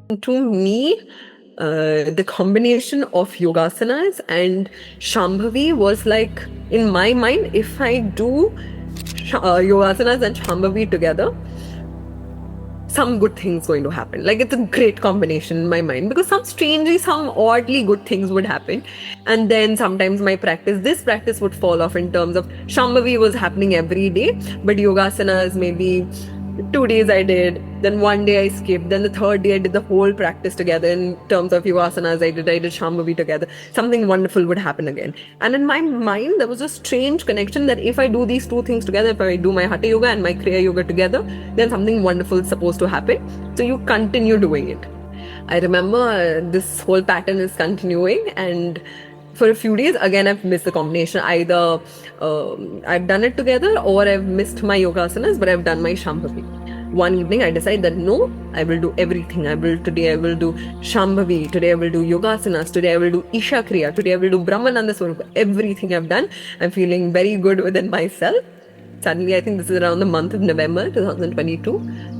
To me, the combination of yogasanas and Shambhavi was like, in my mind, if I do yogasanas and Shambhavi together, some good things going to happen. Like it's a great combination in my mind because some oddly good things would happen. And then sometimes this practice would fall off in terms of Shambhavi was happening every day, but yogasanas maybe 2 days I did, then one day I skipped, then the third day I did the whole practice together in terms of yogasanas I did Shambhavi together. Something wonderful would happen again. And in my mind, there was a strange connection that if I do these two things together, if I do my Hatha Yoga and my Kriya Yoga together, then something wonderful is supposed to happen. So you continue doing it. I remember this whole pattern is continuing, and for a few days again I've missed the combination. Either I've done it together or I've missed my yogasanas, but I've done my Shambhavi. One evening I decided that no, I will do everything. Today I will do Shambhavi, today I will do yogasanas, today I will do isha kriya, today I will do brahmananda swaroopa. Everything I've done, I'm feeling very good within myself. Suddenly, I think this is around the month of November 2022,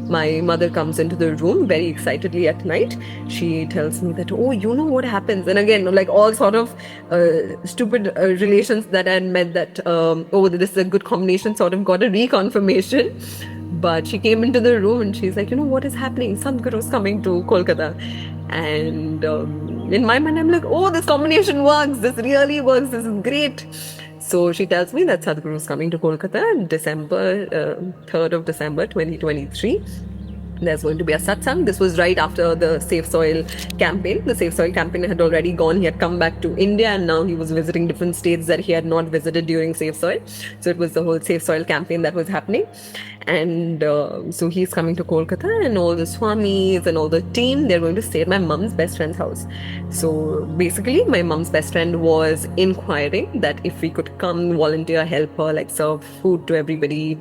my mother comes into the room very excitedly at night. She tells me that, oh, you know what happens? And again, like all sort of stupid relations that I had met that, oh, this is a good combination, sort of got a reconfirmation. But she came into the room and she's like, you know, what is happening? Sadhguru's coming to Kolkata. And in my mind, I'm like, oh, this combination works. This really works. This is great. So she tells me that Sadhguru is coming to Kolkata December 3rd of December 2023. There's going to be a satsang. This was right after the Safe Soil campaign. The Safe Soil campaign had already gone. He had come back to India and now he was visiting different states that he had not visited during Safe Soil. So it was the whole Safe Soil campaign that was happening. And so he's coming to Kolkata and all the swamis and all the team, they're going to stay at my mom's best friend's house. So basically my mom's best friend was inquiring that if we could come volunteer, help her, like serve food to everybody.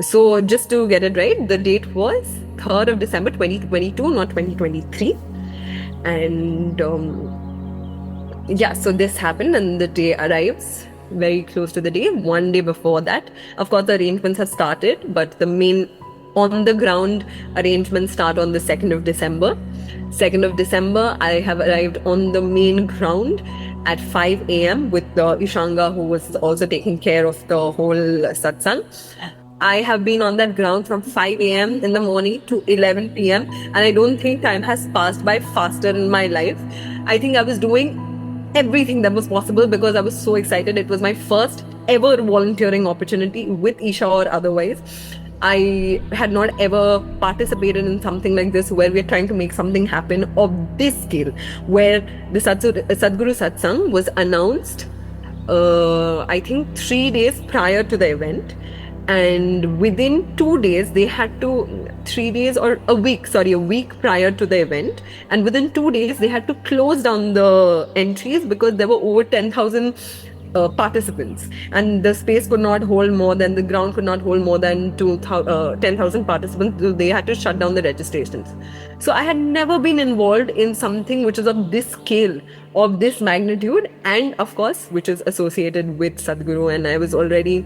So just to get it right, the date was 3rd of December 2022, not 2023. And so this happened and the day arrives very close to the day. One day before that, of course, the arrangements have started, but the main on the ground arrangements start on the 2nd of December. 2nd of December, I have arrived on the main ground at 5 a.m. with the Ishanga, who was also taking care of the whole satsang. I have been on that ground from 5 a.m. in the morning to 11 p.m. and I don't think time has passed by faster in my life. I think I was doing everything that was possible because I was so excited. It was my first ever volunteering opportunity with Isha or otherwise. I had not ever participated in something like this where we are trying to make something happen of this scale, where the Sadhguru Satsang was announced I think 3 days prior to the event. And within 2 days, they had to, 3 days or a week prior to the event. And within 2 days, they had to close down the entries because there were over 10,000 participants. And the space could not hold more than, the ground could not hold more than 10,000 participants. So they had to shut down the registrations. So I had never been involved in something which is of this scale, of this magnitude, and of course, which is associated with Sadhguru. And I was already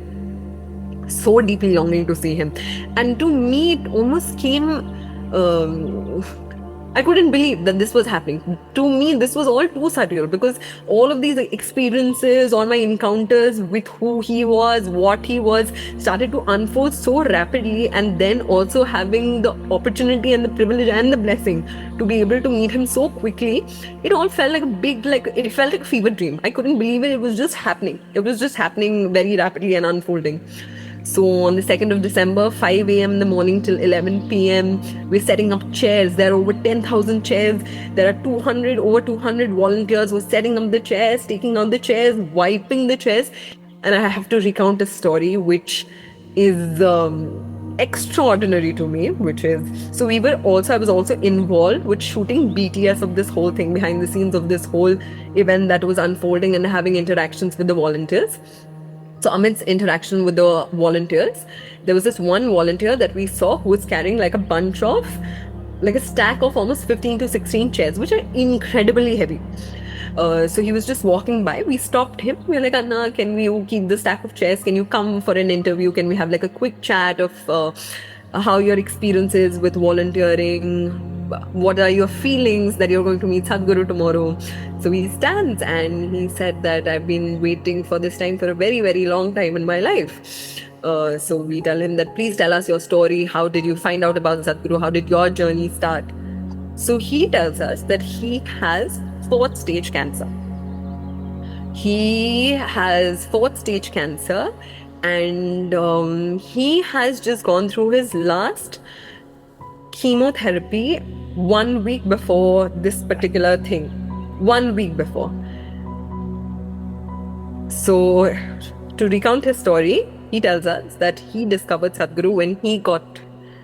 so deeply longing to see him. And to me, it almost came, I couldn't believe that this was happening. To me, this was all too surreal because all of these experiences, all my encounters with who he was, what he was, started to unfold so rapidly. And then also having the opportunity and the privilege and the blessing to be able to meet him so quickly, it all felt like it felt like a fever dream. I couldn't believe it. It was just happening. It was just happening very rapidly and unfolding. So on the 2nd of December, 5 a.m. in the morning till 11 p.m., we're setting up chairs. There are over 10,000 chairs. There are over 200 volunteers who are setting up the chairs, taking out the chairs, wiping the chairs. And I have to recount a story which is extraordinary to me, which is, so I was also involved with shooting BTS of this whole thing, behind the scenes of this whole event that was unfolding and having interactions with the volunteers. So amidst interaction with the volunteers, there was this one volunteer that we saw who was carrying like a stack of almost 15 to 16 chairs, which are incredibly heavy. So he was just walking by. We stopped him. We were like, Anna, can you keep the stack of chairs? Can you come for an interview? Can we have like a quick chat of how your experiences with volunteering, what are your feelings that you're going to meet Sadhguru tomorrow. So he stands and he said that I've been waiting for this time for a very, very long time in my life. So we tell him that please tell us your story. How did you find out about Sadhguru? How did your journey start? So he tells us that he has fourth stage cancer. He has fourth stage cancer, and he has just gone through his last chemotherapy 1 week before this particular thing. 1 week before. So, to recount his story, he tells us that he discovered Sadhguru when he got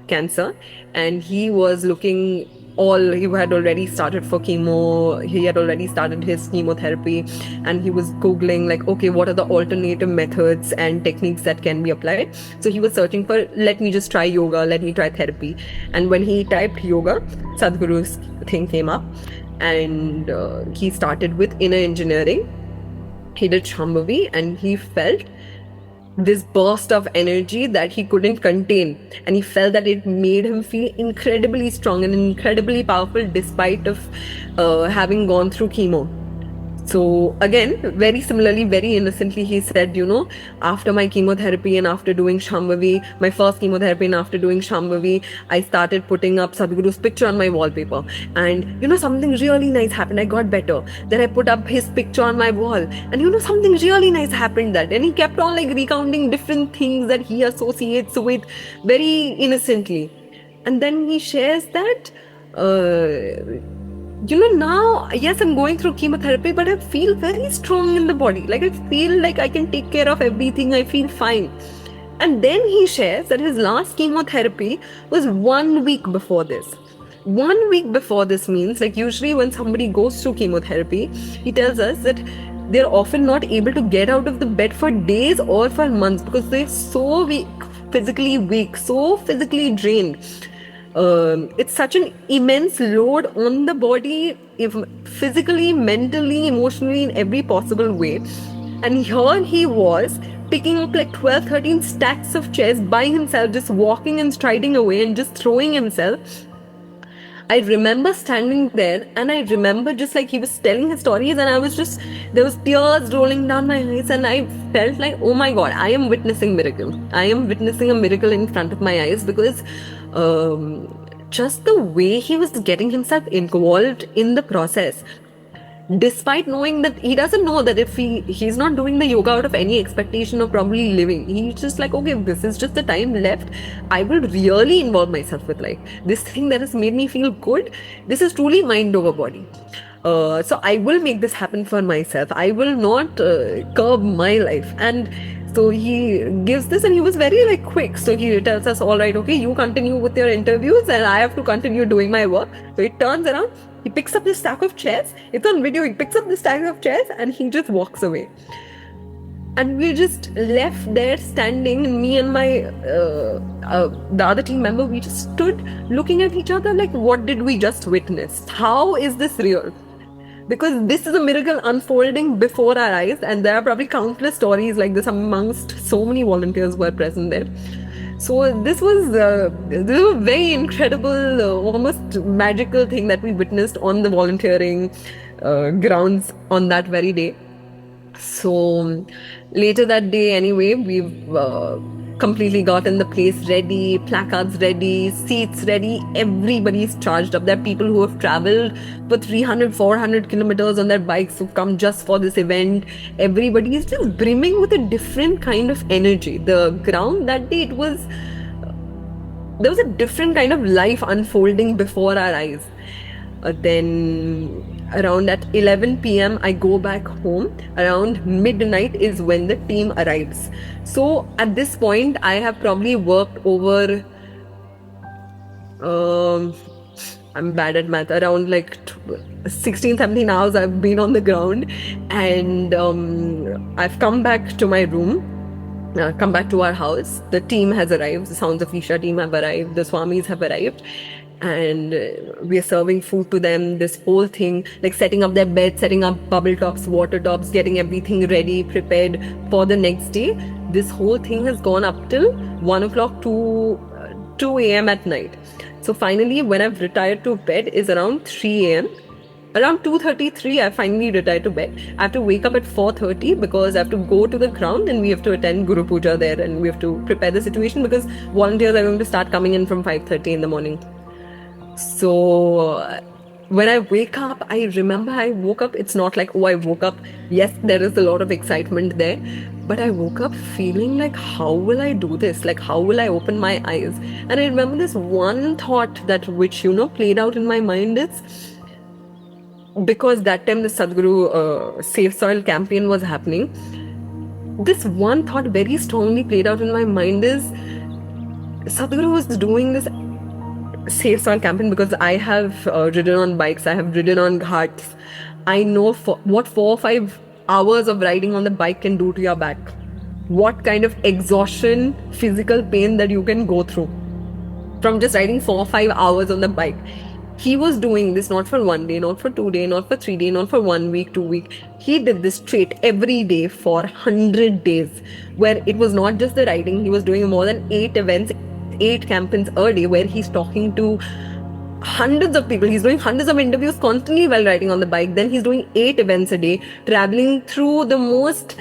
cancer, and he was looking he had already started for chemo, he had already started his chemotherapy, and he was googling like, okay, what are the alternative methods and techniques that can be applied. So he was searching for, let me just try yoga, let me try therapy. And when he typed yoga, Sadhguru's thing came up, and he started with inner engineering. He did Shambhavi, and he felt this burst of energy that he couldn't contain, and he felt that it made him feel incredibly strong and incredibly powerful despite of having gone through chemo. So again, very similarly, very innocently, he said, after my chemotherapy and after doing Shambhavi, my first chemotherapy and after doing Shambhavi, I started putting up Sadhguru's picture on my wallpaper. And something really nice happened. I got better. Then I put up his picture on my wall. And something really nice happened that. And he kept on like recounting different things that he associates with very innocently. And then he shares that now, yes, I'm going through chemotherapy, but I feel very strong in the body. Like, I feel like I can take care of everything. I feel fine. And then he shares that his last chemotherapy was 1 week before this. 1 week before this means, like, usually when somebody goes through chemotherapy, he tells us that they're often not able to get out of the bed for days or for months because they're so weak, so physically drained. It's such an immense load on the body, physically, mentally, emotionally, in every possible way. And here he was picking up like 12, 13 stacks of chairs by himself, just walking and striding away and just throwing himself. I remember standing there, and I remember just like he was telling his stories, and there was tears rolling down my eyes, and I felt like, oh my God, I am witnessing miracle. I am witnessing a miracle in front of my eyes, because just the way he was getting himself involved in the process, despite knowing that he doesn't know that if he's not doing the yoga out of any expectation of probably living, he's just like, okay, this is just the time left. I will really involve myself with like this thing that has made me feel good. This is truly mind over body. So I will make this happen for myself. I will not curb my life. And so he gives this, and he was very like quick. So he tells us, all right, okay, you continue with your interviews and I have to continue doing my work. So he turns around, he picks up this stack of chairs. It's on video. He picks up this stack of chairs and he just walks away. And we just left there standing, me and the other team member, we just stood looking at each other like, what did we just witness? How is this real? Because this is a miracle unfolding before our eyes, and there are probably countless stories like this amongst so many volunteers who are present there. So this was a very incredible, almost magical thing that we witnessed on the volunteering grounds on that very day. So later that day anyway, we've completely gotten the place ready, placards ready, seats ready, everybody's charged up. There are people who have traveled for 300, 400 kilometers on their bikes who've come just for this event. Everybody is just brimming with a different kind of energy. The ground that day, there was a different kind of life unfolding before our eyes. Then around at 11 p.m. I go back home. Around midnight is when the team arrives. So at this point I have probably worked over I'm bad at math, around like 16, 17 hours I've been on the ground, and I've come back to my room, come back to our house. The team has arrived, the Sounds of Isha team have arrived, the Swamis have arrived, and we are serving food to them. This whole thing, like setting up their bed, setting up bubble tops, water tops, getting everything ready, prepared for the next day. This whole thing has gone up till 1 o'clock, 2 a.m. at night. So finally, when I've retired to bed is around 3 a.m. Around 2:33, I finally retired to bed. I have to wake up at 4:30 because I have to go to the ground and we have to attend Guru Puja there and we have to prepare the situation because volunteers are going to start coming in from 5:30 in the morning. So when I wake up, I remember I woke up. It's not like, oh, I woke up. Yes, there is a lot of excitement there. But I woke up feeling like, how will I do this? Like, how will I open my eyes? And I remember this one thought that which, played out in my mind is, because that time the Sadhguru Safe Soil campaign was happening, this one thought very strongly played out in my mind is, Sadhguru was doing this Safe Soil campaign because I have ridden on bikes, I have ridden on ghats. I know what 4 or 5 hours of riding on the bike can do to your back. What kind of exhaustion, physical pain that you can go through from just riding 4 or 5 hours on the bike. He was doing this not for 1 day, not for 2 days, not for 3 days, not for 1 week, 2 weeks. He did this straight every day for 100 days, where it was not just the riding. He was doing more than 8 events, 8 campaigns a day, where he's talking to hundreds of people. He's doing hundreds of interviews constantly while riding on the bike. Then he's doing 8 events a day, traveling through the most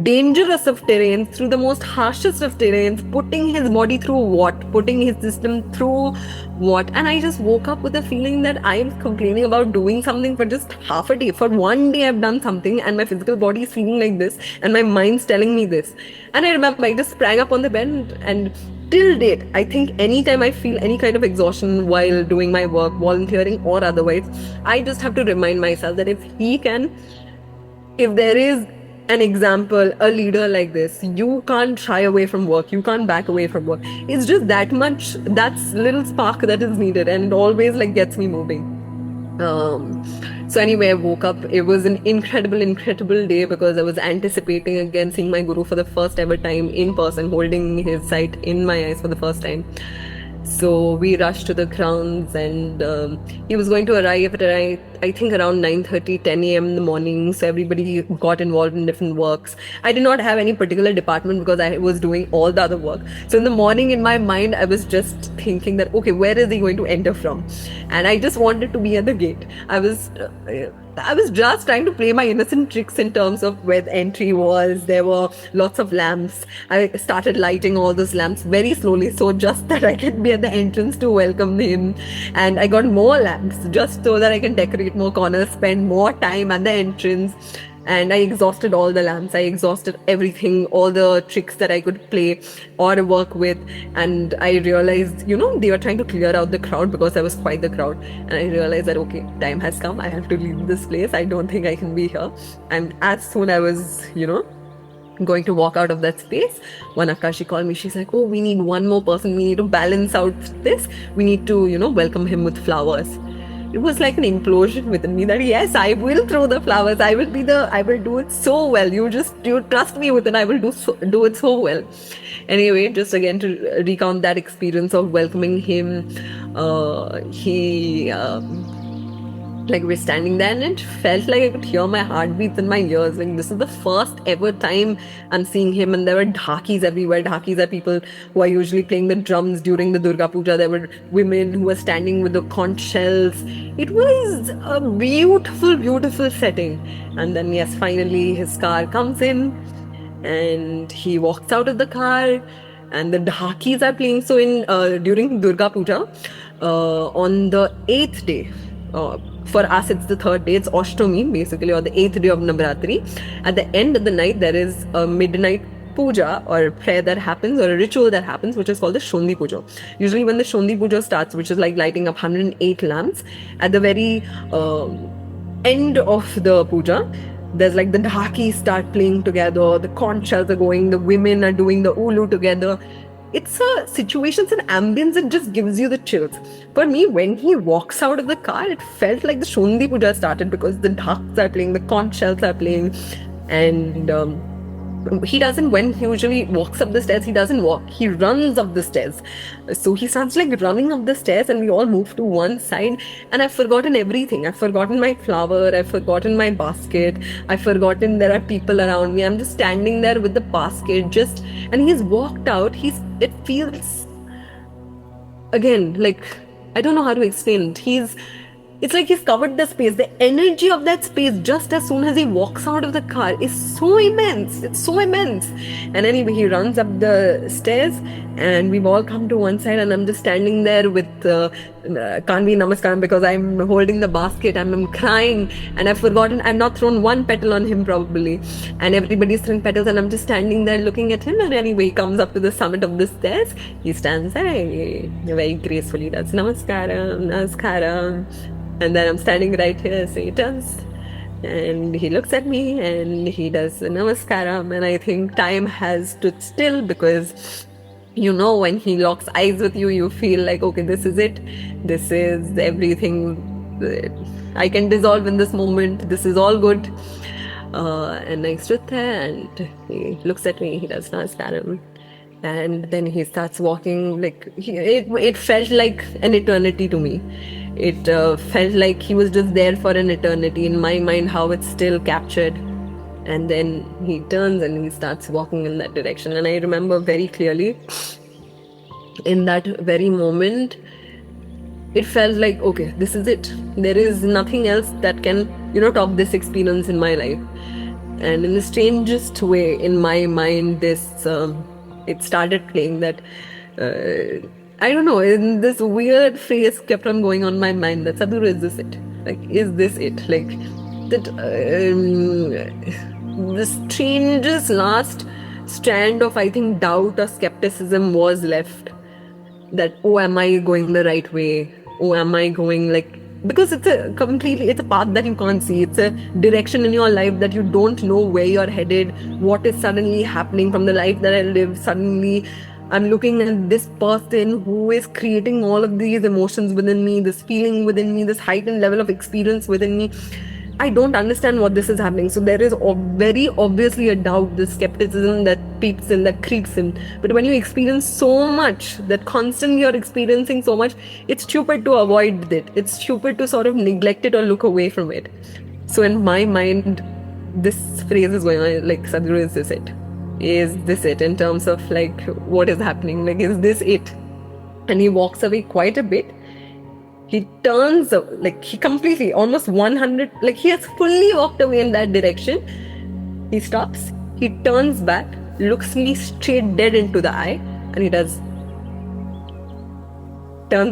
dangerous of terrains, through the most harshest of terrains, putting his body through what, putting his system through what. And I just woke up with a feeling that I'm complaining about doing something for just half a day. For 1 day I've done something and my physical body is feeling like this and my mind's telling me this. And I remember I just sprang up on the bed, and till date, I think anytime I feel any kind of exhaustion while doing my work, volunteering or otherwise, I just have to remind myself that if there is an example, a leader like this, you can't shy away from work, you can't back away from work. It's just that much, that's little spark that is needed, and it always gets me moving. So anyway, I woke up. It was an incredible day because I was anticipating again seeing my guru for the first ever time in person, holding his sight in my eyes for the first time. So we rushed to the grounds, and he was going to arrive at I think around 9:30, 10 a.m. in the morning. So everybody got involved in different works. I did not have any particular department because I was doing all the other work. So in the morning, in my mind, I was just thinking that, okay, where is he going to enter from? And I just wanted to be at the gate. I was just trying to play my innocent tricks in terms of where the entry was. There were lots of lamps. I started lighting all those lamps very slowly, so just that I can be at the entrance to welcome him. And I got more lamps just so that I can decorate more corners, spend more time at the entrance. And I exhausted all the lamps. I exhausted everything, all the tricks that I could play or work with. And I realized, they were trying to clear out the crowd because there was quite the crowd. And I realized that, okay, time has come. I have to leave this place. I don't think I can be here. And as soon I was, going to walk out of that space, one Akka, she called me. She's like, oh, we need one more person. We need to balance out this. We need to, welcome him with flowers. It was like an implosion within me that yes, I will throw the flowers. I will do it so well. You trust me with it. I will do it so well. Anyway, just again to recount that experience of welcoming him, we're standing there and it felt like I could hear my heartbeats in my ears. This is the first ever time I'm seeing him, and there were dhakis everywhere. Dhakis are people who are usually playing the drums during the Durga Puja. There were women who were standing with the conch shells. It was a beautiful setting. And then yes, finally his car comes in and he walks out of the car and the dhakis are playing. So during Durga Puja, on the 8th day, for us it's the 3rd day, it's Ashtami basically, or the 8th day of Navratri. At the end of the night there is a midnight puja or prayer that happens, or a ritual that happens, which is called the Shondi Puja. Usually when the Shondi Puja starts, which is like lighting up 108 lamps, at the very end of the puja, there's the dhakis start playing together, the conch shells are going, the women are doing the ulu together. It's a situation, it's an ambience that just gives you the chills. For me, when he walks out of the car, it felt like the Shondi Puja started because the dhaks are playing, the conch shells are playing, and when he usually walks up the stairs, he doesn't walk, he runs up the stairs. So he starts running up the stairs and we all move to one side, and I've forgotten everything. I've forgotten my flower, I've forgotten my basket, I've forgotten there are people around me. I'm just standing there with the basket and he's walked out. It feels again, like, I don't know how to explain it. It's like he's covered the space. The energy of that space just as soon as he walks out of the car is so immense. It's so immense. And anyway, he runs up the stairs and we've all come to one side and I'm just standing there with Kanvi Namaskaram because I'm holding the basket. I'm crying and I've not thrown one petal on him probably. And everybody's throwing petals and I'm just standing there looking at him. And anyway, he comes up to the summit of the stairs. He stands there very gracefully, does Namaskaram, Namaskaram. And then I'm standing right here, so he does. And he looks at me and he does the namaskaram. And I think time has stood still because, when he locks eyes with you, you feel like, okay, this is it. This is everything. I can dissolve in this moment. This is all good. And I stood there and he looks at me, he does namaskaram. And then he starts walking, like, it felt like an eternity to me. It felt like he was just there for an eternity. In my mind, how it's still captured. And then he turns and he starts walking in that direction. And I remember very clearly, in that very moment, it felt like, okay, this is it. There is nothing else that can, top this experience in my life. And in the strangest way, in my mind, it started playing that, I don't know, in this weird phrase kept on going on my mind that, Sadhguru, is this it? Like, is this it? Like, that the strangest last strand of, I think, doubt or skepticism was left. That, oh, am I going the right way? Oh, am I going because it's a path that you can't see. It's a direction in your life that you don't know where you're headed, what is suddenly happening from the life that I live. Suddenly, I'm looking at this person who is creating all of these emotions within me, this feeling within me, this heightened level of experience within me. I don't understand what this is happening. So there is very obviously a doubt, this skepticism that peeps in, that creeps in. But when you experience so much, that constantly you're experiencing so much, it's stupid to avoid it. It's stupid to sort of neglect it or look away from it. So in my mind, this phrase is going on, like, Sadhguru, is this it? Is this it? In terms of what is happening? Is this it? And he walks away quite a bit. He turns, he completely, almost 100, he has fully walked away in that direction. He stops, he turns back, looks me straight dead into the eye, and he turns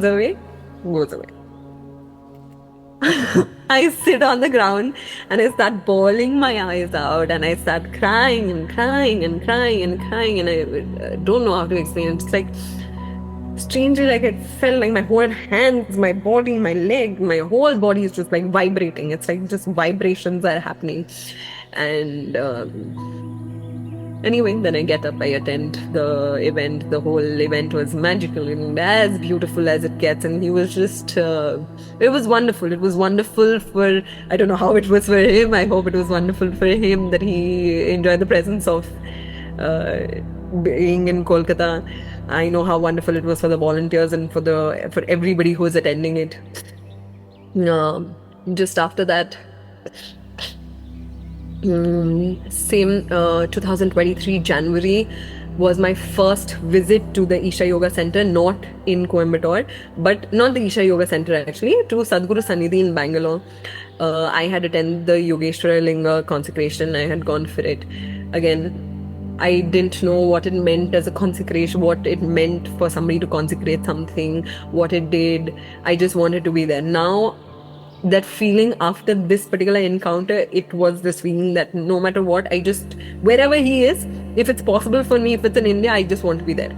away, goes away. I sit on the ground and I start bawling my eyes out and I start crying and crying and crying and crying, and I don't know how to explain it. It's strangely, it felt like my whole hands, my body, my leg, my whole body is just vibrating. It's just vibrations are happening. And anyway, then I get up, I attend the event. The whole event was magical and as beautiful as it gets. And he was just, it was wonderful. It was wonderful I don't know how it was for him. I hope it was wonderful for him that he enjoyed the presence of being in Kolkata. I know how wonderful it was for the volunteers and for everybody who was attending it. Just after that, same 2023 January was my first visit to the Isha Yoga Center, not in Coimbatore, but not the Isha Yoga Center actually, to Sadhguru Sannidhi in Bangalore. I had attended the Yogeshwara Linga consecration. I had gone for it. Again, I didn't know what it meant as a consecration, what it meant for somebody to consecrate something, what it did. I just wanted to be there. Now, that feeling after this particular encounter, it was this feeling that no matter what, wherever he is, if it's possible for me, if it's in India, I just want to be there.